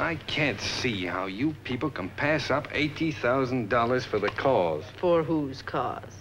I can't see how you people can pass up $80,000 for the cause. For whose cause?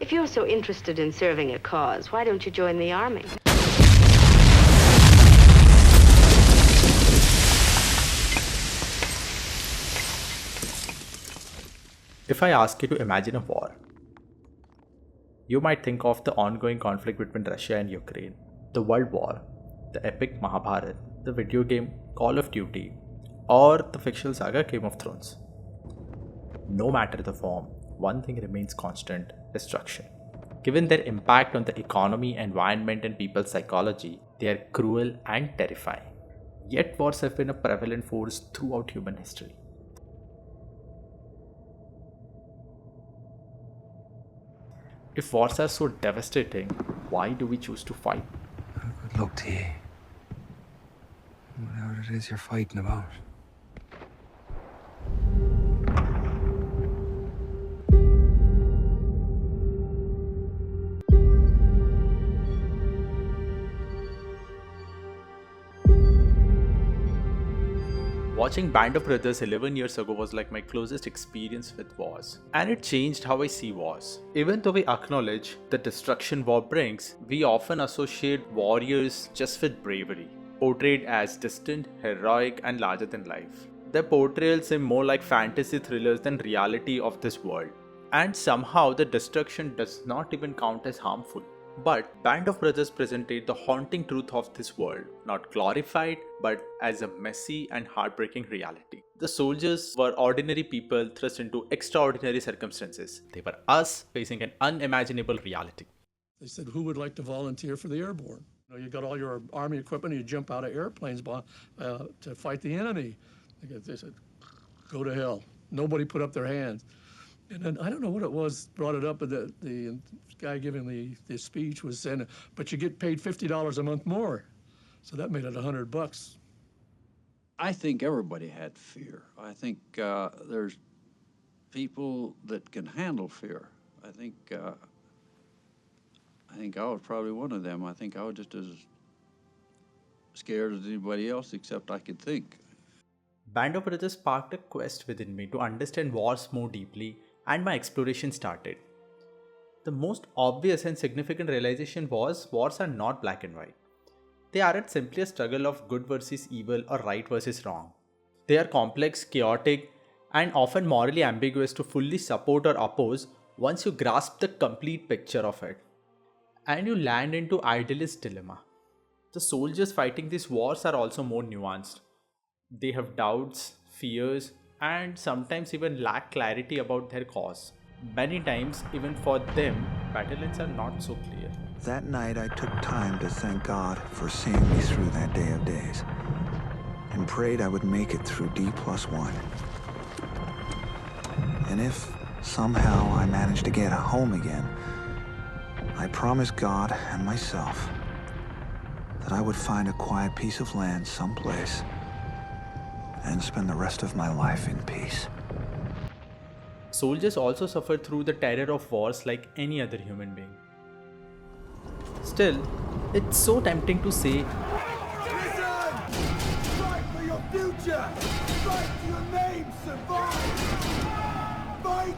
If you're so interested in serving a cause, why don't you join the army? If I ask you to imagine a war, you might think of the ongoing conflict between Russia and Ukraine, the World War, the epic Mahabharata, the video game Call of Duty, or the fictional saga Game of Thrones. No matter the form, one thing remains constant: destruction. Given their impact on the economy, environment, and people's psychology, they are cruel and terrifying. Yet wars have been a prevalent force throughout human history. If wars are so devastating, why do we choose to fight? Good luck to you. Whatever it is you're fighting about. Watching Band of Brothers 11 years ago was like my closest experience with wars, and it changed how I see wars. Even though we acknowledge the destruction war brings, we often associate warriors just with bravery, portrayed as distant, heroic, and larger than life. Their portrayals seem more like fantasy thrillers than reality of this world, and somehow the destruction does not even count as harmful. But Band of Brothers presented the haunting truth of this world, not glorified, but as a messy and heartbreaking reality. The soldiers were ordinary people thrust into extraordinary circumstances. They were us facing an unimaginable reality. They said, who would like to volunteer for the airborne? You got all your army equipment, you jump out of airplanes to fight the enemy. They said, go to hell. Nobody put up their hands. And then, I don't know what it was, brought it up, but the guy giving the speech was saying, but you get paid $50 a month more. So that made it $100. I think everybody had fear. I think there's people that can handle fear. I think I was probably one of them. I think I was just as scared as anybody else, except I could think. Band of Brothers sparked a quest within me to understand wars more deeply, and my exploration started. The most obvious and significant realization was wars are not black and white. They aren't simply a struggle of good versus evil or right versus wrong. They are complex, chaotic, and often morally ambiguous to fully support or oppose once you grasp the complete picture of it. And you land into idealist dilemma. The soldiers fighting these wars are also more nuanced. They have doubts, fears, and sometimes even lack clarity about their cause. Many times, even for them, battle lines are not so clear. That night I took time to thank God for seeing me through that day of days, and prayed I would make it through D+1. And if somehow I managed to get home again, I promised God and myself that I would find a quiet piece of land someplace and spend the rest of my life in peace. Soldiers also suffer through the terror of wars like any other human being. Still, it's so tempting to say, Listen! Fight for your future! Fight for your name! Survive! Fight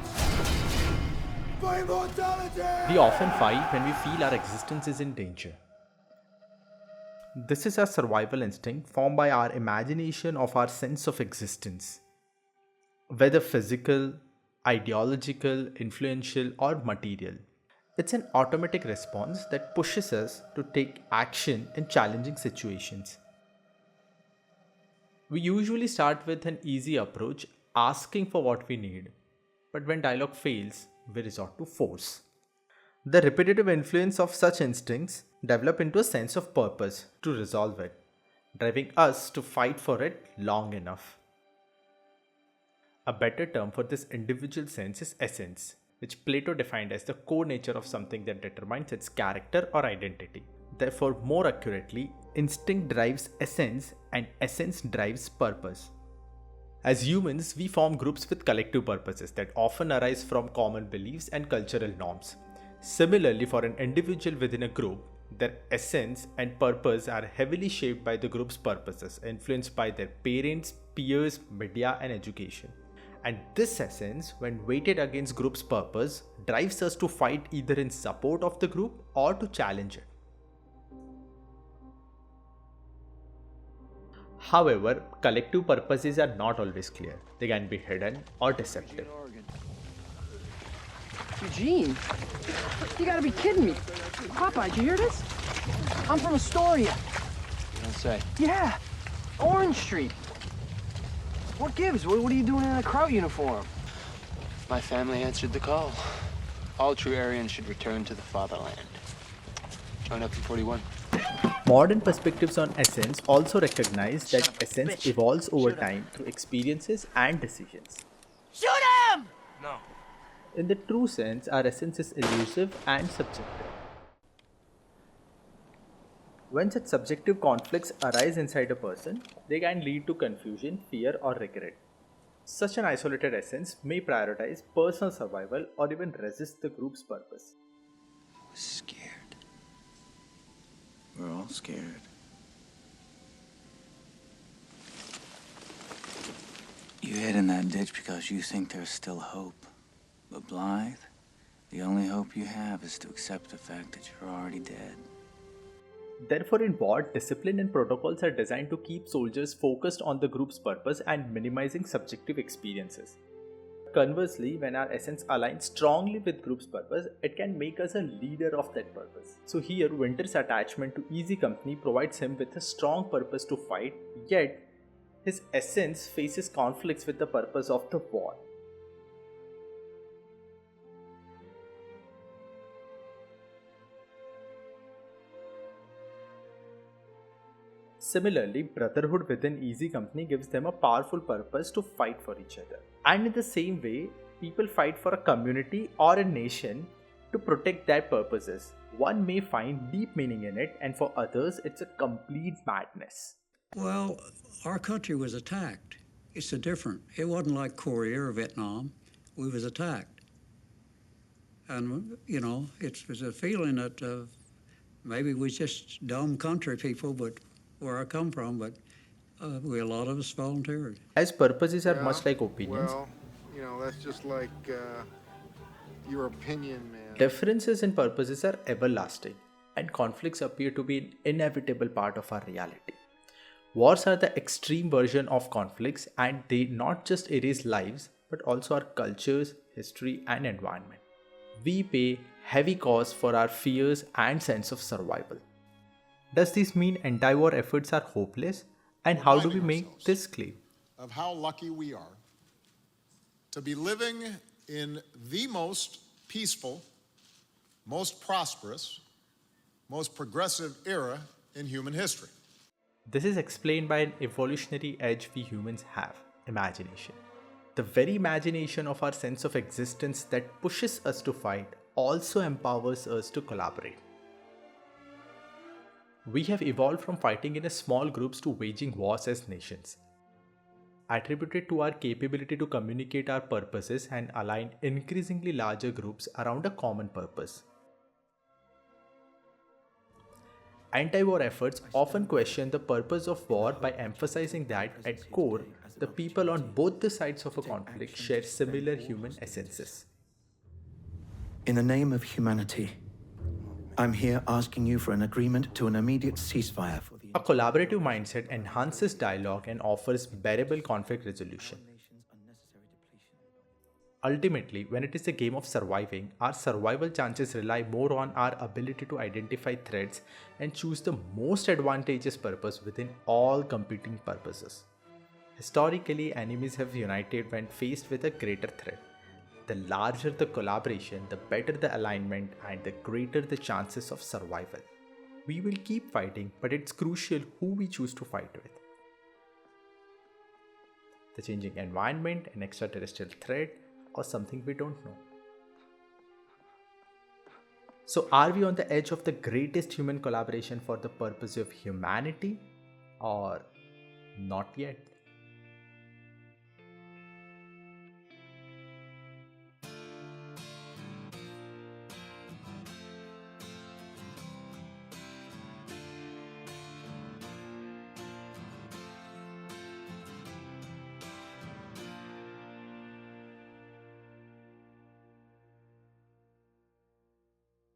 for immortality! we often fight when we feel our existence is in danger. This is a survival instinct formed by our imagination of our sense of existence. Whether physical, ideological, influential, or material. It's an automatic response that pushes us to take action in challenging situations. We usually start with an easy approach, asking for what we need. But when dialogue fails, we resort to force. The repetitive influence of such instincts develop into a sense of purpose to resolve it, driving us to fight for it long enough. A better term for this individual sense is essence, which Plato defined as the core nature of something that determines its character or identity. Therefore, more accurately, instinct drives essence and essence drives purpose. As humans, we form groups with collective purposes that often arise from common beliefs and cultural norms. Similarly, for an individual within a group, Their essence and purpose are heavily shaped by the group's purposes, influenced by their parents, peers, media, and education. And this essence, when weighted against group's purpose, drives us to fight either in support of the group or to challenge it. However, collective purposes are not always clear. They can be hidden or deceptive. Eugene, you gotta be kidding me. Papa, did you hear this? I'm from Astoria. You don't say. Yeah, Orange Street. What gives? What are you doing in a Kraut uniform? My family answered the call. All true Aryans should return to the fatherland. Join up in 41. Modern perspectives on essence also recognize that essence evolves over time through experiences and decisions. Shoot him! No. In the true sense, our essence is elusive and subjective. When such subjective conflicts arise inside a person, they can lead to confusion, fear, or regret. Such an isolated essence may prioritize personal survival or even resist the group's purpose. I was scared. We're all scared. You hid in that ditch because you think there's still hope. But Blythe, the only hope you have is to accept the fact that you're already dead. Therefore, in war, discipline and protocols are designed to keep soldiers focused on the group's purpose and minimizing subjective experiences. Conversely, when our essence aligns strongly with group's purpose, it can make us a leader of that purpose. So here, Winter's attachment to easy company provides him with a strong purpose to fight, yet his essence faces conflicts with the purpose of the war. Similarly, brotherhood within easy company gives them a powerful purpose to fight for each other. And in the same way, people fight for a community or a nation to protect their purposes. One may find deep meaning in it, and for others, it's a complete madness. Well, our country was attacked. It's different. It wasn't like Korea or Vietnam. We was attacked. And, you know, it was a feeling that maybe we're just dumb country people, but where I come from, but a lot of us volunteered. As purposes are much like opinions, well, you know, that's just like your opinion, man. Differences in purposes are everlasting, and conflicts appear to be an inevitable part of our reality. Wars are the extreme version of conflicts, and they not just erase lives, but also our cultures, history, and environment. We pay heavy costs for our fears and sense of survival. Does this mean anti-war efforts are hopeless? And how do we make this claim? Of how lucky we are to be living in the most peaceful, most prosperous, most progressive era in human history. This is explained by an evolutionary edge we humans have: imagination. The very imagination of our sense of existence that pushes us to fight also empowers us to collaborate. We have evolved from fighting in small groups to waging wars as nations, attributed to our capability to communicate our purposes and align increasingly larger groups around a common purpose. Anti-war efforts often question the purpose of war by emphasizing that, at core, the people on both the sides of a conflict share similar human essences. In the name of humanity, I'm here asking you for an agreement to an immediate ceasefire. A collaborative mindset enhances dialogue and offers bearable conflict resolution. Ultimately, when it is a game of surviving, our survival chances rely more on our ability to identify threats and choose the most advantageous purpose within all competing purposes. Historically, enemies have united when faced with a greater threat. The larger the collaboration, the better the alignment, and the greater the chances of survival. We will keep fighting, but it's crucial who we choose to fight with. The changing environment, an extraterrestrial threat, or something we don't know. So, are we on the edge of the greatest human collaboration for the purpose of humanity, or not yet?